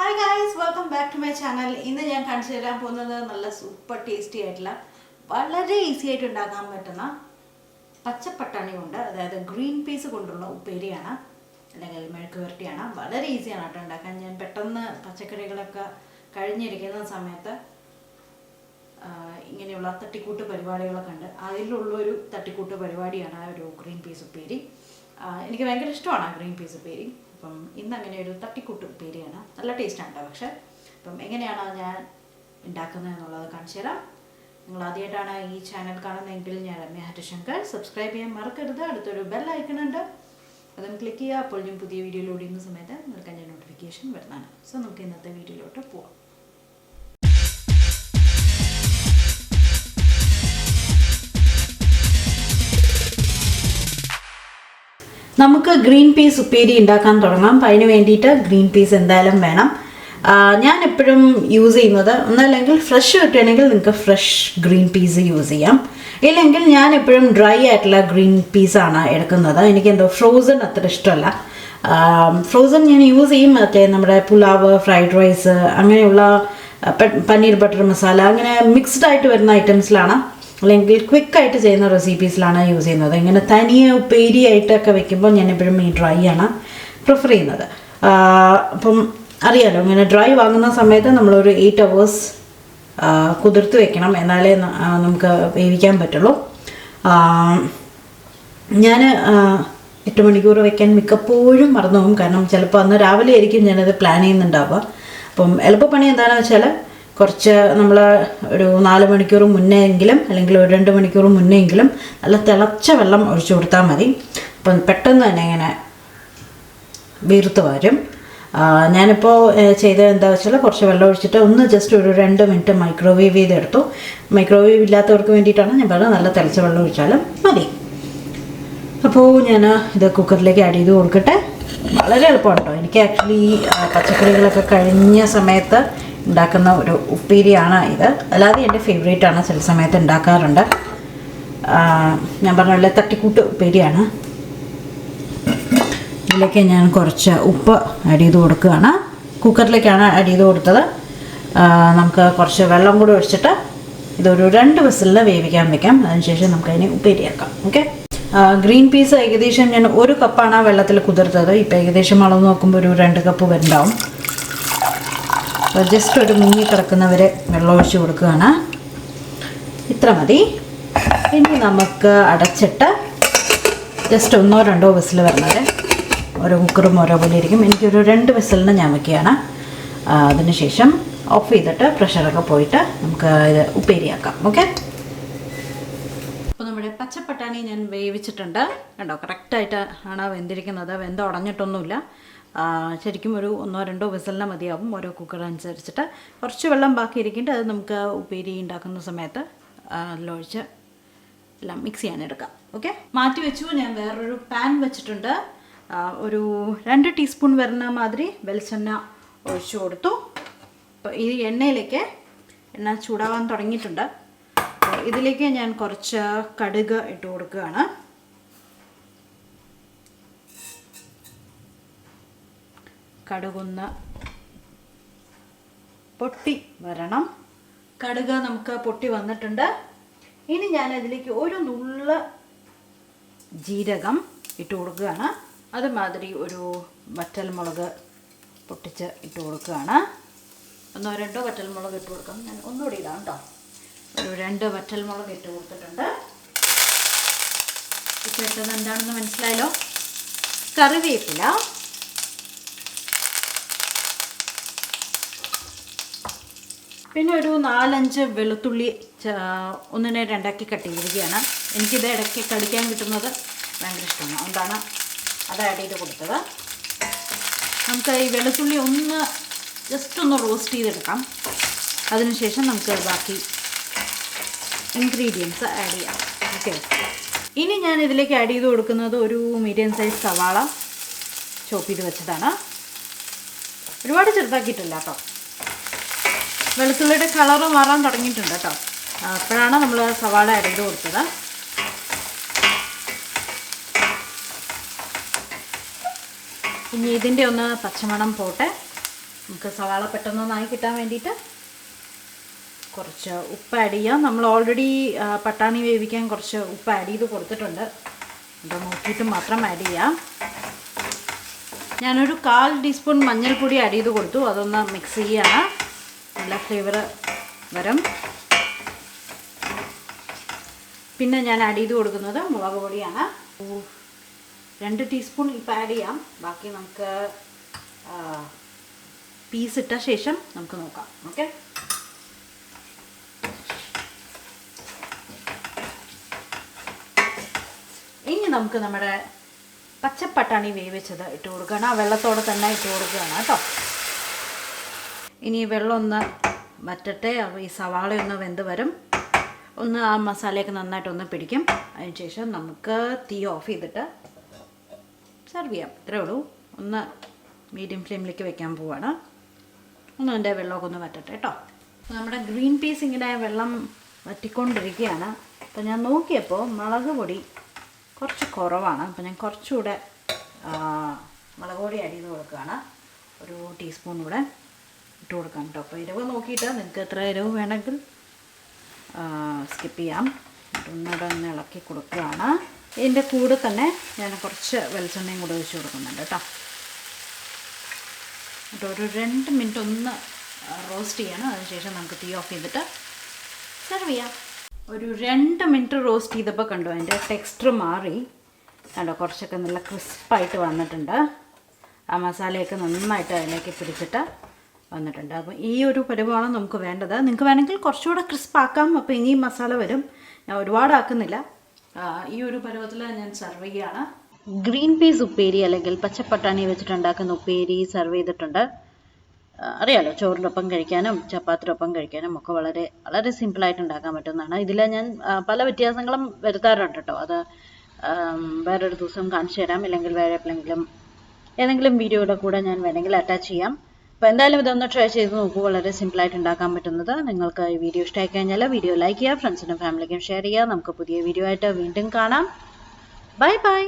Hi guys, welcome back to my channel. ഇന്ന് ഞാൻ കാണിച്ചു തരാൻ പോകുന്നത് നല്ല സൂപ്പർ ടേസ്റ്റി ആയിട്ടുള്ള വളരെ ഈസി ആയിട്ട് ഉണ്ടാക്കാൻ പറ്റുന്ന പച്ചപ്പട്ടാണി കൊണ്ട് അതായത് ഗ്രീൻ പീസ് കൊണ്ടുള്ള ഉപ്പേരിയാണ് അല്ലെങ്കിൽ മെഴുക്ക് വരട്ടിയാണ്. വളരെ ഈസിയാണ് കേട്ടോ ഉണ്ടാക്കാൻ. ഞാൻ പെട്ടെന്ന് പച്ചക്കറികളൊക്കെ കഴിഞ്ഞിരിക്കുന്ന സമയത്ത് ഇങ്ങനെയുള്ള തട്ടിക്കൂട്ട് പരിപാടികളൊക്കെ ഉണ്ട്. അതിലുള്ളൊരു തട്ടിക്കൂട്ട് പരിപാടിയാണ് ആ ഒരു ഗ്രീൻ പീസ് ഉപ്പേരി. എനിക്ക് ഭയങ്കര ഇഷ്ടമാണ് ആ ഗ്രീൻ പീസ് ഉപ്പേരി. അപ്പം ഇന്ന് അങ്ങനെ ഒരു തട്ടിക്കൂട്ട് ഉപ്പേരിയാണ്. നല്ല ടേസ്റ്റാണ് കേട്ടോ. പക്ഷേ അപ്പം എങ്ങനെയാണ് ഞാൻ ഉണ്ടാക്കുന്നത് എന്നുള്ളത് കാണിച്ചു തരാം. നിങ്ങൾ ആദ്യമായിട്ടാണ് ഈ ചാനൽ കാണുന്നതെങ്കിൽ ഞാൻ രമ്യ ഹരിശങ്കർ. സബ്സ്ക്രൈബ് ചെയ്യാൻ മറക്കരുത്. അടുത്തൊരു ബെൽ ഐക്കൺ ഉണ്ട്, അതും ക്ലിക്ക് ചെയ്യുക. അപ്പോൾ ഞാൻ പുതിയ വീഡിയോ ലോഡ് ചെയ്യുന്ന സമയത്ത് നിങ്ങൾക്ക് അതിൻ്റെ നോട്ടിഫിക്കേഷൻ വരുന്നതാണ്. സോ നമുക്ക് ഇന്നത്തെ വീഡിയോയിലോട്ട് പോവാം. നമുക്ക് ഗ്രീൻ പീസ് ഉപ്പേരി ഉണ്ടാക്കാൻ തുടങ്ങാം. അപ്പം അതിന് വേണ്ടിയിട്ട് ഗ്രീൻ പീസ് എന്തായാലും വേണം. ഞാൻ എപ്പോഴും യൂസ് ചെയ്യുന്നത് ഒന്നല്ലെങ്കിൽ ഫ്രഷ് കിട്ടുകയാണെങ്കിൽ നിങ്ങൾക്ക് ഫ്രഷ് ഗ്രീൻ പീസ് യൂസ് ചെയ്യാം. ഇല്ലെങ്കിൽ ഞാൻ എപ്പോഴും ഡ്രൈ ആയിട്ടുള്ള ഗ്രീൻ പീസാണ് എടുക്കുന്നത്. എനിക്കെന്തോ ഫ്രോസൺ അത്ര ഇഷ്ടമല്ല. ഫ്രോസൺ ഞാൻ യൂസ് ചെയ്യും മറ്റേ നമ്മുടെ പുലാവ്, ഫ്രൈഡ് റൈസ്, അങ്ങനെയുള്ള പനീർ ബട്ടർ മസാല, അങ്ങനെ മിക്സ്ഡ് ആയിട്ട് വരുന്ന ഐറ്റംസിലാണ്, അല്ലെങ്കിൽ ക്വിക്കായിട്ട് ചെയ്യുന്ന റെസിപ്പീസിലാണ് യൂസ് ചെയ്യുന്നത്. ഇങ്ങനെ തനിയെ ഉപ്പേരി ആയിട്ടൊക്കെ വെക്കുമ്പോൾ ഞാൻ എപ്പോഴും ഈ ഡ്രൈ ആണ് പ്രിഫർ ചെയ്യുന്നത്. അപ്പം അറിയാലോ, ഇങ്ങനെ ഡ്രൈ വാങ്ങുന്ന സമയത്ത് നമ്മളൊരു 8 hours കുതിർത്ത് വെക്കണം, എന്നാലേ നമുക്ക് വേവിക്കാൻ പറ്റുള്ളൂ. ഞാൻ 8 മണിക്കൂർ വെക്കാൻ മിക്കപ്പോഴും മറന്നു പോകും. കാരണം ചിലപ്പോൾ അന്ന് രാവിലെ ആയിരിക്കും ഞാനത് പ്ലാൻ ചെയ്യുന്നുണ്ടാവുക. അപ്പം എളുപ്പപ്പണി എന്താണെന്ന് വെച്ചാൽ കുറച്ച് നമ്മൾ ഒരു 4 മണിക്കൂർ മുന്നേ എങ്കിലും അല്ലെങ്കിൽ ഒരു 2 മണിക്കൂർ മുന്നേ എങ്കിലും നല്ല തിളച്ച വെള്ളം ഒഴിച്ചു കൊടുത്താൽ മതി. അപ്പം പെട്ടെന്ന് തന്നെ ഇങ്ങനെ വീർത്ത് വരും. ഞാനിപ്പോൾ ചെയ്തത് എന്താ വെച്ചാൽ കുറച്ച് വെള്ളം ഒഴിച്ചിട്ട് ഒന്ന് ജസ്റ്റ് ഒരു 2 മിനിറ്റ് മൈക്രോവേവ് ചെയ്തെടുത്തു. മൈക്രോവേവ് ഇല്ലാത്തവർക്ക് വേണ്ടിയിട്ടാണ് ഞാൻ പറഞ്ഞത്. നല്ല തിളച്ച വെള്ളം ഒഴിച്ചാലും മതി. അപ്പോൾ ഞാൻ ഇത് കുക്കറിലേക്ക് ആഡ് ചെയ്ത് കൊടുക്കട്ടെ. വളരെ എളുപ്പമാണ് കേട്ടോ. എനിക്ക് ആക്ച്വലി പച്ചക്കറികളൊക്കെ കഴിഞ്ഞ സമയത്ത് ഉണ്ടാക്കുന്ന ഒരു ഉപ്പേരിയാണ് ഇത്. അല്ലാതെ എൻ്റെ ഫേവറേറ്റാണ്, ചില സമയത്ത് ഉണ്ടാക്കാറുണ്ട്. ഞാൻ പറഞ്ഞ തട്ടിക്കൂട്ട് ഉപ്പേരിയാണ്. ഇതിലേക്ക് ഞാൻ കുറച്ച് ഉപ്പ് ആഡ് ചെയ്ത് കൊടുക്കുകയാണ്. കുക്കറിലേക്കാണ് ആഡ് ചെയ്ത് കൊടുത്തത്. നമുക്ക് കുറച്ച് വെള്ളം കൂടി ഒഴിച്ചിട്ട് ഇതൊരു 2 വിസിലിൽ വേവിക്കാൻ വെക്കാം. അതിനുശേഷം നമുക്കതിനെ ഉപ്പേരിയാക്കാം. ഓക്കെ. ഗ്രീൻ പീസ് ഏകദേശം ഞാൻ 1 കപ്പാണ് വെള്ളത്തിൽ കുതിർത്തത്. ഇപ്പോൾ ഏകദേശം അളവ് നോക്കുമ്പോൾ ഒരു 2 കപ്പ് വരുന്നുണ്ടാവും. ജസ്റ്റ് ഒരു മുങ്ങി കിടക്കുന്നവരെ വെള്ളം ഒഴിച്ച് കൊടുക്കുകയാണ്. ഇത്ര മതി. ഇനി നമുക്ക് അടച്ചിട്ട് ജസ്റ്റ് 1-2 വിസിൽ വരുന്നത്. ഓരോ കുക്കറും ഓരോ പോലെ ഇരിക്കും. എനിക്കൊരു 2 വിസിലിന് ഞാൻ വയ്ക്കുകയാണ്. അതിനുശേഷം ഓഫ് ചെയ്തിട്ട് പ്രഷറൊക്കെ പോയിട്ട് നമുക്ക് ഇത് ഉപ്പേരിയാക്കാം. ഓക്കെ. അപ്പോൾ നമ്മുടെ പച്ചപ്പട്ടാണി ഞാൻ വേവിച്ചിട്ടുണ്ട്. കണ്ടോ, കറക്റ്റായിട്ട് ആണ് വെന്തിരിക്കുന്നത്. വെന്ത് ഉടഞ്ഞിട്ടൊന്നുമില്ല. ശരിക്കും ഒരു 1-2 വിസിലിന് മതിയാവും ഓരോ കുക്കർ അനുസരിച്ചിട്ട്. കുറച്ച് വെള്ളം ബാക്കി ഇരിക്കുന്നുണ്ട്. അത് നമുക്ക് ഉപ്പേരി ഉണ്ടാക്കുന്ന സമയത്ത് അതിലൊഴിച്ച് എല്ലാം മിക്സ് ചെയ്യാനെടുക്കാം. ഓക്കെ. മാറ്റി വെച്ചു. ഞാൻ വേറൊരു പാൻ വെച്ചിട്ടുണ്ട്. ഒരു 2 ടീസ്പൂൺ വരുന്ന മാതിരി വെളിച്ചെണ്ണ ഒഴിച്ചു കൊടുത്തു. അപ്പോൾ ഈ എണ്ണയിലേക്ക് എണ്ണ ചൂടാവാൻ തുടങ്ങിയിട്ടുണ്ട്. ഇതിലേക്ക് ഞാൻ കുറച്ച് കടുക് ഇട്ട് കൊടുക്കുകയാണ്. കടുകൊന്ന് പൊട്ടി വരണം. കടുക് നമുക്ക് പൊട്ടി വന്നിട്ടുണ്ട്. ഇനി ഞാൻ അതിലേക്ക് ഒരു നുള്ള ജീരകം ഇട്ട് കൊടുക്കുകയാണ്. അതുമാതിരി ഒരു വറ്റൽമുളക് പൊട്ടിച്ച് ഇട്ട് കൊടുക്കുകയാണ്. 1-2 വറ്റൽമുളക് ഇട്ട് കൊടുക്കാം. ഞാൻ ഒന്നുകൂടി ഇടാം കേട്ടോ. ഒരു 2 വറ്റൽമുളക് ഇട്ട് കൊടുത്തിട്ടുണ്ട്. ഇപ്പോൾ ഇട്ടത് എന്താണെന്ന് മനസ്സിലായല്ലോ. കറിവേപ്പില, പിന്നെ ഒരു 4-5 വെളുത്തുള്ളി 1-2 കട്ട് ചെയ്തിരിക്കുകയാണ്. എനിക്കിത് ഇടയ്ക്ക് കടിക്കാൻ കിട്ടുന്നത് ഭയങ്കര ഇഷ്ടമാണ്, അതുകൊണ്ടാണ് അത് ആഡ് ചെയ്ത് കൊടുത്തത്. നമുക്ക് ഈ വെളുത്തുള്ളി ജസ്റ്റ് ഒന്ന് റോസ്റ്റ് ചെയ്തെടുക്കാം. അതിനുശേഷം നമുക്ക് ബാക്കി ഇൻഗ്രീഡിയൻസ് ആഡ് ചെയ്യാം. ഓക്കെ. ഇനി ഞാൻ ഇതിലേക്ക് ആഡ് ചെയ്ത് കൊടുക്കുന്നത് ഒരു മീഡിയം സൈസ് സവാള ചോപ്പ് ചെയ്ത് വെച്ചതാണ്. ഒരുപാട് ചെറുതാക്കിയിട്ടില്ല കേട്ടോ. വെളുത്തുള്ളിയുടെ കളറ് മാറാൻ തുടങ്ങിയിട്ടുണ്ട് കേട്ടോ. അപ്പോഴാണ് നമ്മൾ സവാള ആഡ് ചെയ്ത് കൊടുത്തത്. ഇനി ഇതിൻ്റെ ഒന്ന് പച്ചമണം പോട്ടെ. നമുക്ക് സവാള പെട്ടെന്നൊന്നായി കിട്ടാൻ വേണ്ടിയിട്ട് കുറച്ച് ഉപ്പ് ആഡ് ചെയ്യാം. നമ്മൾ ഓൾറെഡി പട്ടാണി വേവിക്കാൻ കുറച്ച് ഉപ്പ് ആഡ് ചെയ്ത് കൊടുത്തിട്ടുണ്ട്. അത് നോക്കിയിട്ട് മാത്രം ആഡ് ചെയ്യാം. ഞാനൊരു 1/4 ടീസ്പൂൺ മഞ്ഞൾപ്പൊടി ആഡ് ചെയ്ത് കൊടുത്തു. അതൊന്ന് മിക്സ് ചെയ്യാണ്. നല്ല ഫ്ലേവർ വരും. പിന്നെ ഞാൻ ആഡ് ചെയ്ത് കൊടുക്കുന്നത് മുളക് പൊടിയാണ്. 2 ടീസ്പൂൺ ഇപ്പം ആഡ് ചെയ്യാം. ബാക്കി നമുക്ക് പീസ് ഇട്ട ശേഷം നമുക്ക് നോക്കാം. ഓക്കെ, ഇനി നമുക്ക് നമ്മുടെ പച്ചപ്പട്ടാണി വേവിച്ചത് ഇട്ട് കൊടുക്കുകയാണ്. ആ വെള്ളത്തോടെ തന്നെ ഇട്ട് കൊടുക്കുകയാണ് കേട്ടോ. ഇനി വെള്ളം ഒന്ന് വറ്റട്ടെ. അപ്പോൾ ഈ സവാള ഒന്ന് വെന്ത് വരും. ഒന്ന് ആ മസാലയൊക്കെ നന്നായിട്ടൊന്ന് പിടിക്കും. അതിന് ശേഷം നമുക്ക് തീ ഓഫ് ചെയ്തിട്ട് സെർവ് ചെയ്യാം. ഇത്രയേ ഉള്ളൂ. ഒന്ന് മീഡിയം ഫ്ലെയിമിലേക്ക് വെക്കാൻ പോവാണ്. ഒന്ന് അതിൻ്റെ വെള്ളമൊക്കെ ഒന്ന് വറ്റട്ടെ കേട്ടോ. നമ്മുടെ ഗ്രീൻ പീസ് ഇങ്ങനെ വെള്ളം വറ്റിക്കൊണ്ടിരിക്കുകയാണ്. അപ്പോൾ ഞാൻ നോക്കിയപ്പോൾ മുളക് പൊടി കുറച്ച് കുറവാണ്. അപ്പോൾ ഞാൻ കുറച്ചുകൂടെ മുളക് പൊടി ആഡ് ചെയ്ത് കൊടുക്കുകയാണ്. 1 ടീസ്പൂൺ കൂടെ ഇട്ട് കൊടുക്കാം കേട്ടോ. അപ്പോൾ എരിവ് നോക്കിയിട്ട് നിങ്ങൾക്ക് എത്ര എരിവ് വേണമെങ്കിൽ സ്കിപ്പ് ചെയ്യാം. ഒന്നുകൂടെ ഒന്ന് ഇളക്കി കൊടുക്കുകയാണ്. ഇതിൻ്റെ കൂടെ തന്നെ ഞാൻ കുറച്ച് വെളിച്ചെണ്ണയും കൂടെ ഒഴിച്ച് കൊടുക്കുന്നുണ്ട് കേട്ടോ. എന്നിട്ട് ഒരു 2 മിനിറ്റ് ഒന്ന് റോസ്റ്റ് ചെയ്യണം. അതിനുശേഷം നമുക്ക് തീ ഓഫ് ചെയ്തിട്ട് സെർവ് ചെയ്യാം. ഒരു 2 മിനിറ്റ് റോസ്റ്റ് ചെയ്തപ്പോൾ കണ്ടോ അതിൻ്റെ ടെക്സ്ചർ മാറി. കണ്ടോ കുറച്ചൊക്കെ നല്ല ക്രിസ്പായിട്ട് വന്നിട്ടുണ്ട്. ആ മസാലയൊക്കെ നന്നായിട്ട് അതിലേക്ക് പിടിച്ചിട്ട് വന്നിട്ടുണ്ട്. അപ്പോൾ ഈ ഒരു പരുവമാണ് നമുക്ക് വേണ്ടത്. നിങ്ങൾക്ക് വേണമെങ്കിൽ കുറച്ചുകൂടെ ക്രിസ്പാക്കാം. അപ്പോൾ ഇനിയും മസാല വരും. ഞാൻ ഒരുപാട് ആക്കുന്നില്ല. ഈ ഒരു പരുവത്തിൽ ഞാൻ സെർവ് ചെയ്യുകയാണ്. ഗ്രീൻ പീസ് ഉപ്പേരി അല്ലെങ്കിൽ പച്ചപ്പട്ടാണി വെച്ചിട്ടുണ്ടാക്കുന്ന ഉപ്പേരി സെർവ് ചെയ്തിട്ടുണ്ട്. അറിയാലോ, ചോറിൻ്റെ ഒപ്പം കഴിക്കാനും ചപ്പാത്തിയുടെ ഒപ്പം കഴിക്കാനും ഒക്കെ വളരെ വളരെ സിമ്പിളായിട്ട് ഉണ്ടാക്കാൻ പറ്റുന്നതാണ്. ഇതിൽ ഞാൻ പല വ്യത്യാസങ്ങളും വരുത്താറുണ്ട് കേട്ടോ. അത് വേറൊരു ദിവസം കാണിച്ചു തരാം. അല്ലെങ്കിൽ വേറെ എപ്പോഴെങ്കിലും ഏതെങ്കിലും വീഡിയോയുടെ കൂടെ ഞാൻ വേണമെങ്കിൽ അറ്റാച്ച് ചെയ്യാം. അപ്പോൾ എന്തായാലും ഇതൊന്ന് ട്രൈ ചെയ്ത് നോക്കൂ. വളരെ സിമ്പിളായിട്ട് ഉണ്ടാക്കാൻ പറ്റുന്നത്. നിങ്ങൾക്ക് ഈ വീഡിയോ ഇഷ്ടമായി കഴിഞ്ഞാൽ വീഡിയോ ലൈക്ക് ചെയ്യുക, ഫ്രണ്ട്സിനും ഫാമിലിക്കും ഷെയർ ചെയ്യുക. നമുക്ക് പുതിയ വീഡിയോ ആയിട്ട് വീണ്ടും കാണാം. Bye bye.